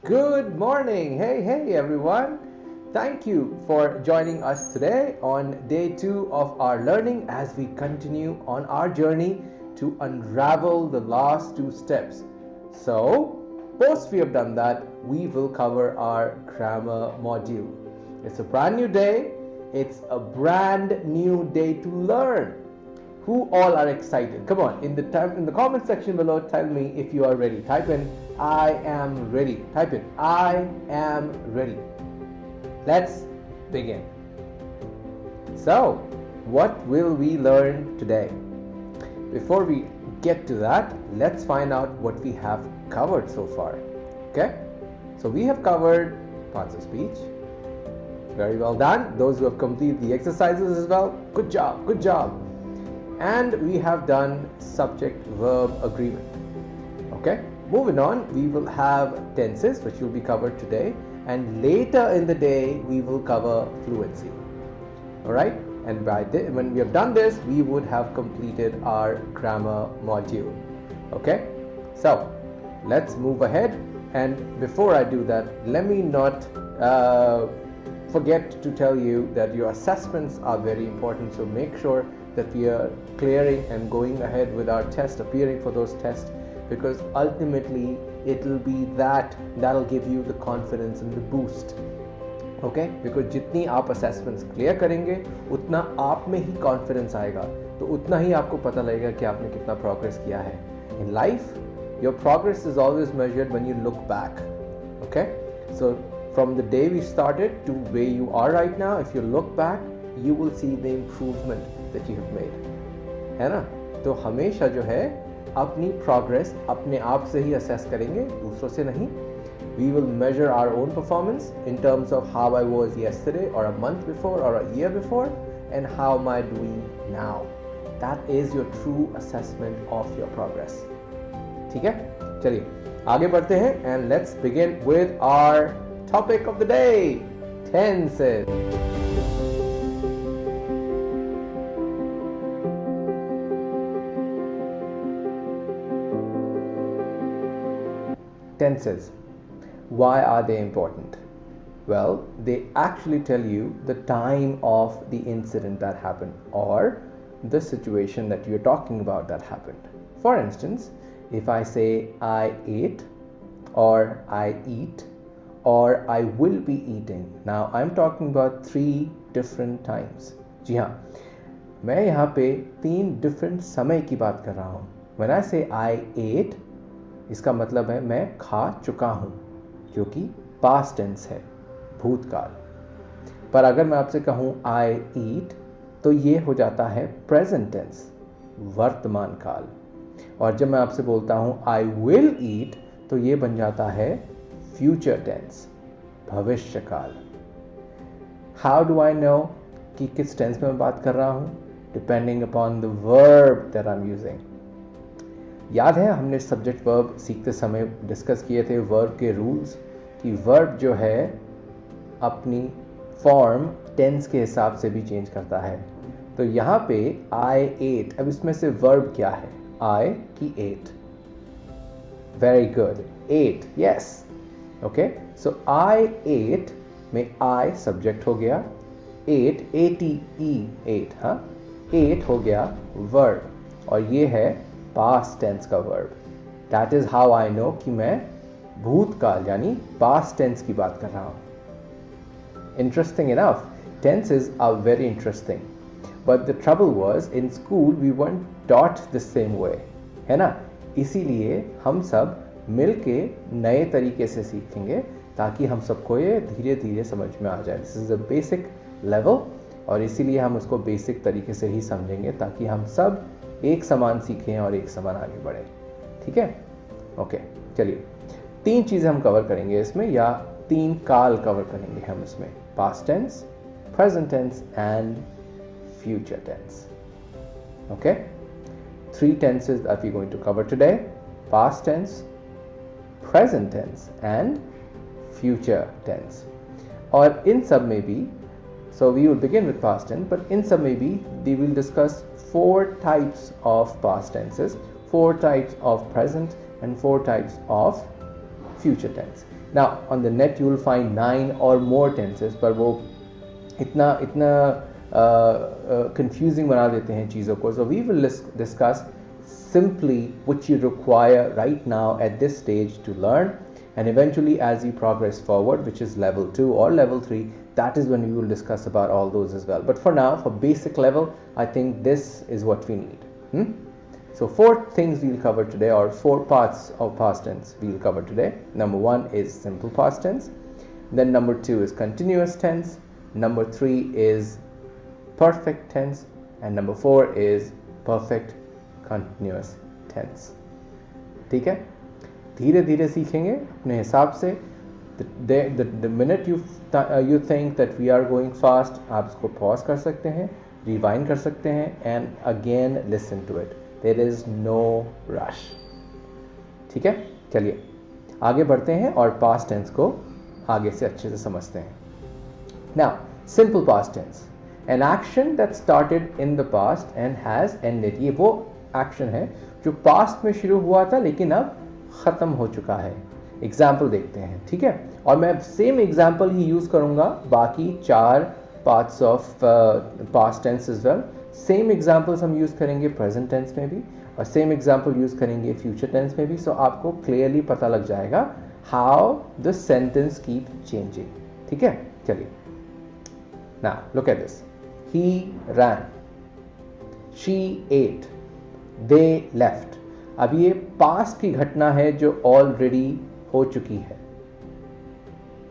Good morning. Hey everyone. Thank you for joining us today on day 2 of our learning as we continue on our journey to unravel the last 2 steps. So, post we have done that, we will cover our grammar module. It's a brand new day. It's a brand new day to learn. Who all are excited? Come on, in the comment section below, tell me if you are ready. Type in I am ready. Type in I am ready. Let's begin. So, what will we learn today? Before we get to that, let's find out what we have covered so far. Okay? So we have covered parts of speech. Very well done. Those who have completed the exercises as well, good job, good job. And we have done subject-verb agreement. Okay, moving on, we will have tenses, which will be covered today, and later in the day we will cover fluency. All right, and when we have done this, we would have completed our grammar module. Okay, so let's move ahead. And before I do that, let me not forget to tell you that your assessments are very important. So make sure that we are clearing and going ahead with our test, appearing for those tests, because ultimately it will be that'll give you the confidence and the boost. Okay, because जितनी आप assessments clear करेंगे उतना आप में ही confidence आएगा, तो उतना ही आपको पता लगेगा कि आपने कितना progress किया है. In life, your progress is always measured when you look back. Okay, so from the day we started to where you are right now, if you look back, you will see the improvement that you have made. है ना? तो हमेशा जो है अपनी progress अपने आप से ही assess करेंगे, दूसरों से नहीं. We will measure our own performance in terms of how I was yesterday or a month before or a year before, and how am I doing now. That is your true assessment of your progress. ठीक है? चलिए आगे बढ़ते हैं and let's begin with our topic of the day, tenses. Tenses. Why are they important? Well, they actually tell you the time of the incident that happened or the situation that you're talking about that happened. For instance, if I say I ate or I eat or I will be eating, now I'm talking about 3 different times. जी हाँ, मैं यहाँ पे 3 different समय की बात कर रहा हूँ. When I say I ate, इसका मतलब है मैं खा चुका हूँ, जो कि past tense है, भूतकाल. पर अगर मैं आपसे कहूँ I eat, तो ये हो जाता है present tense, वर्तमान काल. और जब मैं आपसे बोलता हूँ I will eat, तो ये बन जाता है future tense, भविष्य काल. How do I know कि किस tense में मैं बात कर रहा हूँ? Depending upon the verb that I'm using. याद है हमने सब्जेक्ट वर्ब सीखते समय डिस्कस किए थे वर्ब के रूल्स, कि वर्ब जो है अपनी फॉर्म टेंस के हिसाब से भी चेंज करता है. तो यहाँ पे I ate, अब इसमें से वर्ब क्या है? I की ate. Very good. Ate, yes. Okay, so I ate में I सब्जेक्ट हो गया, ate A-T-E ate, हाँ, ate हो गया वर्ब, और ये है past tense का verb. That is how I know कि मैं भूतकाल यानी past tense की बात कर रहा हूँ. Interesting enough, tenses are very interesting. But the trouble was, in school we weren't taught the same way. है ना? इसीलिए हम सब मिलके नए तरीके से सीखेंगे ताकि हम सबको ये धीरे धीरे समझ में आ जाए. This is a basic level, और इसीलिए हम उसको बेसिक तरीके से ही समझेंगे ताकि हम सब एक समान सीखें और एक समान आगे बढ़े. ठीक है? ओके, चलिए 3 चीज़ें हम कवर करेंगे इसमें, या 3 काल कवर करेंगे हम इसमें. Past tense, present tense and future tense. Okay, 3 tenses that we're going to cover today: past tense, present tense and future tense. और इन सब में भी, so we will begin with past tense, but in some maybe they will discuss 4 types of past tenses, 4 types of present and 4 types of future tense. Now on the net you will find 9 or more tenses, पर वो इतना confusing बना देते हैं चीज़ों को. So we will discuss simply which you require right now at this stage to learn, and eventually as you progress forward, which is level 2 or level 3, that is when we will discuss about all those as well. But for now, for basic level, I think this is what we need. So 4 things we'll cover today, or 4 parts of past tense we'll cover today. Number 1 is simple past tense. Then number 2 is continuous tense. Number 3 is perfect tense. And number 4 is perfect continuous tense. ठीक है, धीरे धीरे सीखेंगे अपने हिसाब से. The minute you think that we are going fast, आप इसको pause कर सकते हैं, rewind कर सकते हैं, and again listen to it. There is no rush. ठीक है, चलिए आगे बढ़ते हैं और past tense को आगे से अच्छे से समझते हैं. Now, simple past tense, an action that started in the past and has ended. ये वो action है जो past में शुरू हुआ था लेकिन अब ख़त्म हो चुका है. एग्जाम्पल देखते हैं, ठीक है, और मैं सेम एग्जाम्पल ही यूज़ करूँगा बाकी 4 parts of past tense as well. Same examples हम यूज़ करेंगे प्रेजेंट टेंस में भी, और सेम एग्जाम्पल यूज़ करेंगे फ्यूचर टेंस में भी. सो आपको क्लियरली पता लग जाएगा how the sentence keep changing. ठीक है, चलिए. Now look at this. He ran, she ate, they left. अब ये पास्ट की घटना है जो ऑलरेडी हो चुकी है.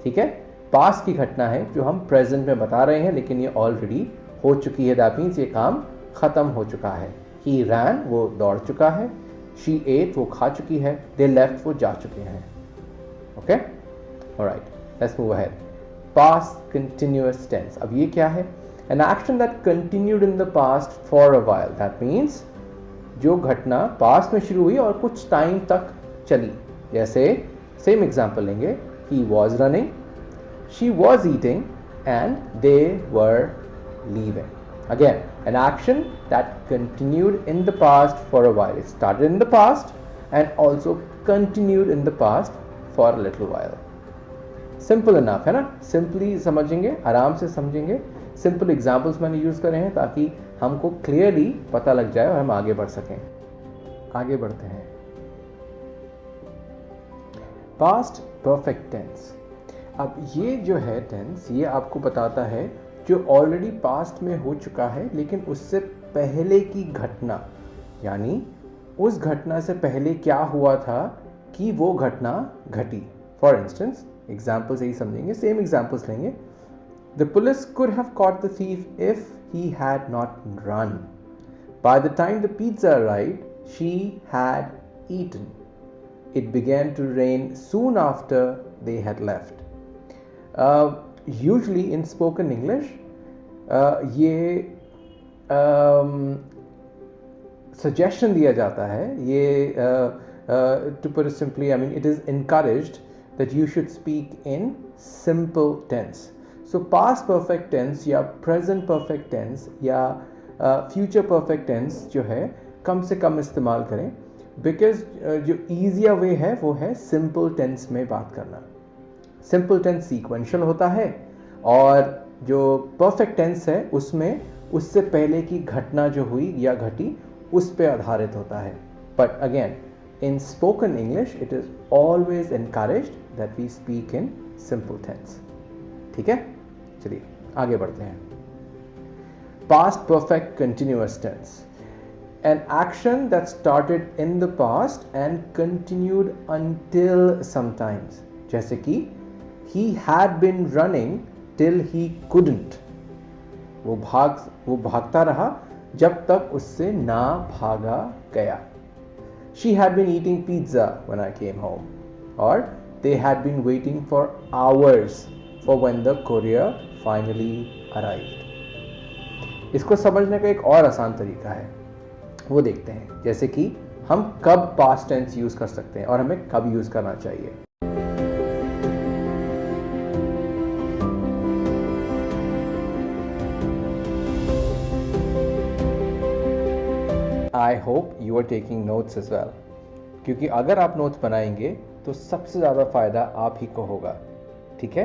ठीक है, पास्ट की घटना है जो हम प्रेजेंट में बता रहे हैं लेकिन ये ऑलरेडी हो चुकी है. दैट मीन्स ये काम खत्म हो चुका है. ही रैन, वो दौड़ चुका है. शी एट, वो खा चुकी है. दे लेफ्ट, वो जा चुके हैं. Okay, alright, let's move ahead. Past continuous tense. अब ये क्या है? An action that continued in the past for a while. That means जो घटना पास्ट में शुरू हुई और कुछ टाइम तक चली. जैसे सेम एग्जाम्पल लेंगे. He was running, she was eating, and they were leaving. Again, an action that continued in the past for a while. It started in the past and also continued in the past for a little while. Simple enough है ना? Simply समझेंगे, आराम से समझेंगे. Simple examples मैंने use करे हैं ताकि हमको clearly पता लग जाए और हम आगे बढ़ सकें. आगे बढ़ते हैं. Past perfect tense. अब ये जो है टेंस, ये आपको बताता है जो ऑलरेडी पास्ट में हो चुका है लेकिन उससे पहले की घटना, यानी उस घटना से पहले क्या हुआ था कि वो घटना घटी. फॉर इंस्टेंस, एग्जाम्पल से ही समझेंगे. सेम एग्जाम्पल्स लेंगे. The police could have caught the thief if he had not run. By the time the pizza arrived, she had eaten. It began to rain soon after they had left. Usually in spoken English ये suggestion दिया जाता है, ये to put it simply, I mean it is encouraged that you should speak in simple tense. So past perfect tense या present perfect tense या future perfect tense जो है कम से कम इस्तेमाल करें, बिकॉज जो ईजियर वे है वो है सिंपल टेंस में बात करना. सिंपल टेंस सीक्वेंशियल होता है और जो परफेक्ट टेंस है उसमें उससे पहले की घटना जो हुई या घटी उस पे आधारित होता है. But again, in spoken English it is always encouraged that we speak in simple tense. ठीक है, चलिए आगे बढ़ते हैं. Past perfect continuous tense. An action that started in the past and continued until sometimes. जैसे कि he had been running till he couldn't. वो भागता रहा जब तक उससे ना भागा गया. She had been eating pizza when I came home. और they had been waiting for hours for when the courier finally arrived. इसको समझने का एक और आसान तरीका है, वो देखते हैं. जैसे कि हम कब पास्ट टेंस यूज कर सकते हैं और हमें कब यूज करना चाहिए. I hope you are taking notes as well, क्योंकि अगर आप नोट्स बनाएंगे तो सबसे ज़्यादा फायदा आप ही को होगा, ठीक है?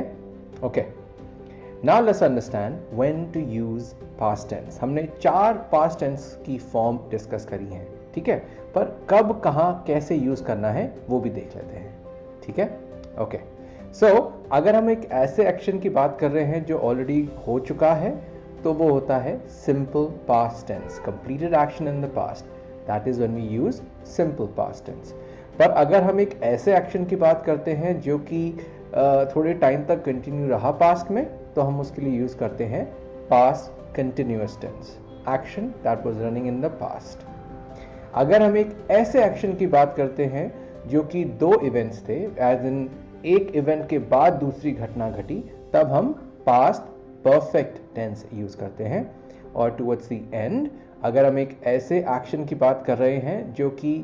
Okay, now let's understand when to use past tense. हमने 4 पास्ट टेंस की फॉर्म डिस्कस करी हैं, ठीक है? पर कब, कहाँ, कैसे यूज करना है वो भी देख लेते हैं, ठीक है? ओके, सो अगर हम एक ऐसे एक्शन की बात कर रहे हैं जो ऑलरेडी हो चुका है, तो वो होता है simple past tense, completed action in the past, that is when we use simple past tense. पर अगर हम एक ऐसे एक्शन की बात करते हैं जो कि थोड़े टाइम तक कंटिन्यू रहा पास्ट में, तो हम उसके लिए यूज करते हैं past continuous tense, action that was running in the past. अगर हम एक ऐसे एक्शन की बात करते हैं जो कि 2 इवेंट्स थे, एज इन एक इवेंट के बाद दूसरी घटना घटी, तब हम पास्ट परफेक्ट टेंस यूज करते हैं। और टुवर्ड्स द एंड अगर हम एक ऐसे एक्शन की बात कर रहे हैं जो कि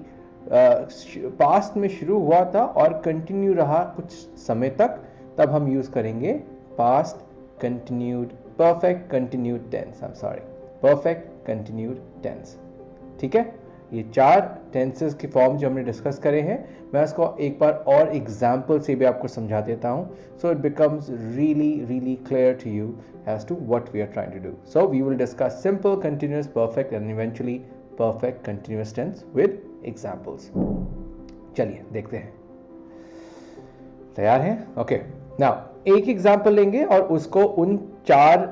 पास्ट में शुरू हुआ था और कंटिन्यू रहा कुछ समय तक, तब हम यूज करेंगे past continued perfect continued tense, I am sorry, perfect continued tense, ठीक है? ये 4 टेंसेस की फॉर्म जो हमने डिस्कस करे हैं, मैं इसको एक बार और एग्जाम्पल से भी आपको समझा देता हूं, so it becomes really clear to you as to what we are trying to do. So we will discuss simple, continuous, perfect and eventually perfect continuous tense with examples. चलिए देखते हैं, तैयार हैं? ओके, नाउ एक example लेंगे और उसको उन 4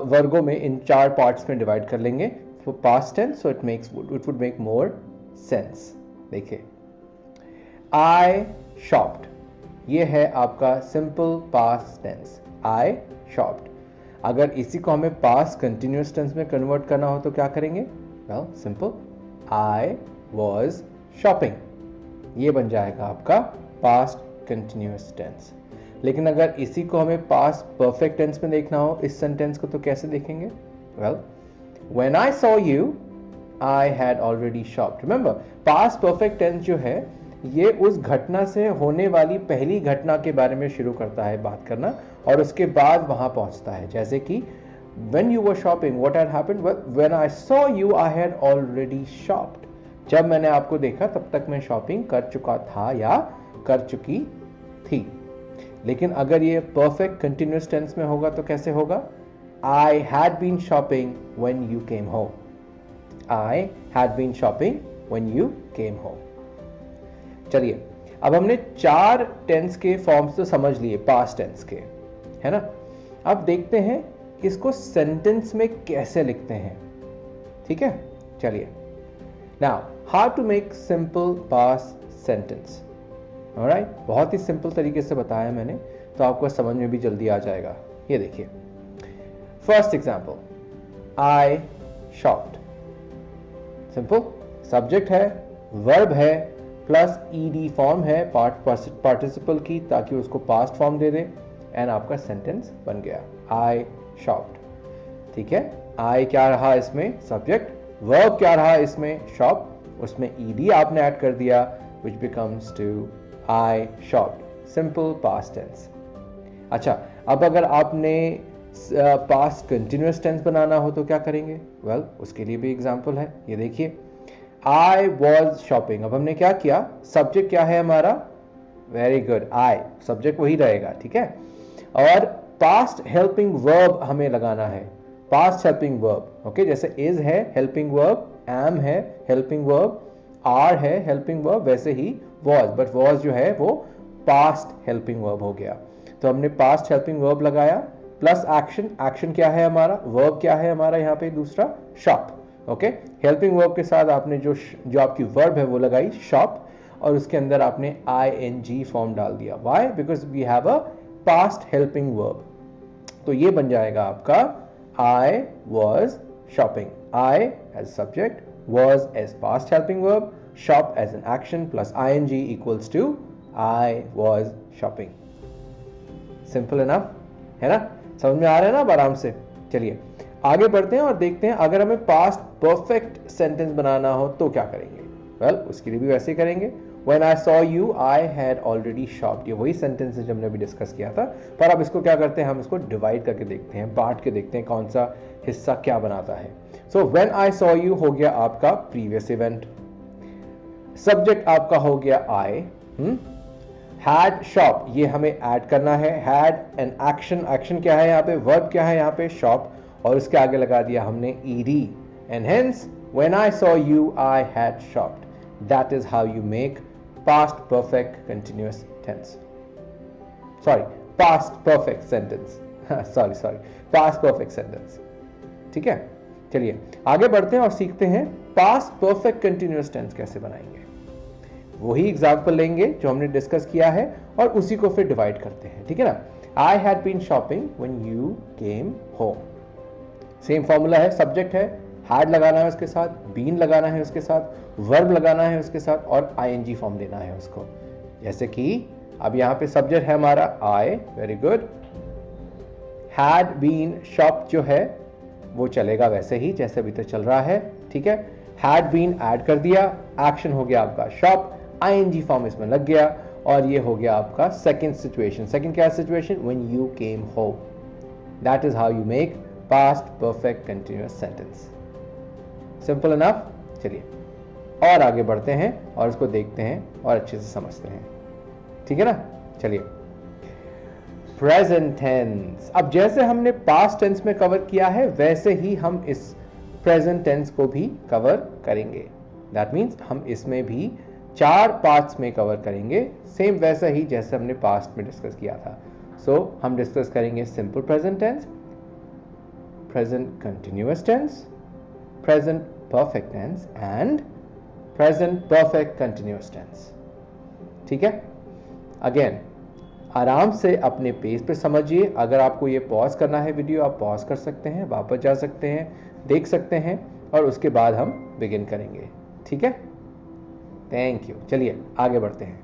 वर्गों में, इन 4 पार्ट्स में डिवाइड कर लेंगे for past tense, so it would make more sense। देखिए, I shopped, ये है आपका simple past tense, I shopped। अगर इसी को हमें past continuous tense में कन्वर्ट करना हो तो क्या करेंगे? well simple, I was shopping, ये बन जाएगा आपका past continuous tense। लेकिन अगर इसी को हमें past perfect tense में देखना हो, इस सेंटेंस को, तो कैसे देखेंगे? well When I saw you, I had already shopped। Remember, past perfect tense जो है, ये उस घटना से होने वाली पहली घटना के बारे में शुरू करता है बात करना, और उसके बाद वहां पहुंचता है। जैसे कि when you were shopping, what had happened? Well, when I saw you, I had already shopped। जब मैंने आपको देखा तब तक मैं शॉपिंग कर चुका था या कर चुकी थी। लेकिन अगर ये perfect continuous tense में होगा तो कैसे होगा? I had been shopping when you came home। I had been shopping when you came home। चलिए, अब हमने 4 टेंस के फॉर्म्स तो समझ लिए पास्ट टेंस के, है ना? अब देखते हैं इसको सेंटेंस में कैसे लिखते हैं, ठीक है? चलिए, now how to make simple past sentence. Alright, बहुत ही सिंपल तरीके से बताया मैंने, तो आपको समझ में भी जल्दी आ जाएगा। ये देखिए, first example, I shopped। Simple, subject है, वर्ब है, प्लस ed फॉर्म है पार्टिसिपल की, ताकि उसको past form they they, and आपका सेंटेंस बन गया, I shopped। ठीक है, I क्या रहा इसमें? सब्जेक्ट। वर्ब क्या रहा इसमें? शॉप। उसमें ed आपने ऐड कर दिया, which becomes to I shopped। Simple past tense. अच्छा, अब अगर आपने पास्ट कंटिन्यूअस टेंस बनाना हो तो क्या करेंगे? वेल, उसके लिए भी एग्जांपल है, ये देखिए, I was shopping। अब हमने क्या किया? सब्जेक्ट क्या है हमारा? वेरी गुड, I, सब्जेक्ट वही रहेगा, ठीक है। और पास्ट हेल्पिंग वर्ब हमें लगाना है, पास्ट हेल्पिंग वर्ब, ओके। जैसे इज है हेल्पिंग वर्ब, एम है हेल्पिंग वर्ब, आर है हेल्पिंग वर्ब, वैसे ही वॉज, बट वॉज जो है वो पास्ट हेल्पिंग वर्ब हो गया। तो हमने पास्ट हेल्पिंग वर्ब लगाया, प्लस एक्शन। एक्शन क्या है हमारा? वर्ब क्या है हमारा यहाँ पे? दूसरा, शॉप, ओके। हेल्पिंग वर्ब के साथ आपने जो आपकी वर्ब है वो लगाई, शॉप, और उसके अंदर आपने ing फॉर्म डाल दिया। Why? Because we have a past helping verb. तो ये बन जाएगा आपका I was shopping। I as subject, was as past helping verb, shop as an action, plus ing equals to I was shopping। Simple enough है ना? समझ में आ रहा है ना अब आराम से? चलिए आगे बढ़ते हैं और देखते हैं अगर हमें पास्ट परफेक्ट सेंटेंस बनाना हो तो क्या करेंगे। वेल, उसके लिए भी वैसे ही करेंगे। When I saw you, I had already shopped। ये वही सेंटेंस है जो हमने अभी डिस्कस किया था, पर अब इसको क्या करते हैं, हम इसको डिवाइड करके देखते हैं, बांट के देखते हैं कौन सा हिस्सा क्या बनाता है। So when I saw you हो गया आपका प्रीवियस इवेंट, सब्जेक्ट आपका हो गया I, हैड शॉप, ये हमें ऐड करना है. हैड एन एक्शन, एक्शन क्या है यहाँ पे, वर्ब क्या है यहाँ पे, शॉप, और उसके आगे लगा दिया हमने ed. And hence when I saw you I had shopped. That is how you make past perfect continuous tense, sorry past perfect sentence, sorry past perfect sentence. ठीक है, चलिए आगे बढ़ते हैं और सीखते हैं पास्ट परफेक्ट कंटिन्यूअस टेंस कैसे बनाएंगे. वही एग्जांपल लेंगे जो हमने डिस्कस किया है और उसी को फिर डिवाइड करते हैं. ठीक है ना. I had been shopping when you came home. Same formula है, सब्जेक्ट है, हैड लगाना है उसके साथ, बीन लगाना है उसके साथ, वर्ब लगाना है उसके साथ और आईएनजी फॉर्म देना है उसको. जैसे कि अब यहां पे सब्जेक्ट है हमारा आई, very good. Had been shop जो है वो चलेगा वैसे ही जैसे अभी तक चल रहा है. ठीक है, हैड बीन ऐड कर दिया, एक्शन हो गया आपका शॉप, आईएनजी फॉर्म इसमें लग गया और ये हो गया आपका सेकंड सिचुएशन. सेकंड क्या situation, when you came home. That is how you make past perfect continuous sentence. Simple enough. चलिए और आगे बढ़ते हैं और इसको देखते हैं और अच्छे से समझते हैं. ठीक है ना. चलिए प्रेजेंट टेंस. अब जैसे हमने पास्ट टेंस में कवर किया है वैसे ही हम इस प्रेजेंट टेंस को भी कवर करेंगे. दैट मीन्स हम इसमें भी 4 पार्ट्स में कवर करेंगे, सेम वैसा ही जैसे हमने पास्ट में डिस्कस किया था. सो हम डिस्कस करेंगे simple present tense, present continuous tense, present perfect tense and present perfect continuous tense. ठीक है. अगेन आराम से अपने पेज पे समझिए. अगर आपको ये पॉज करना है वीडियो, आप पॉज कर सकते हैं, वापस जा सकते हैं, देख सकते हैं और उसके बाद हम बिगिन करेंगे. ठीक है. Thank you. चलिए आगे बढ़ते हैं.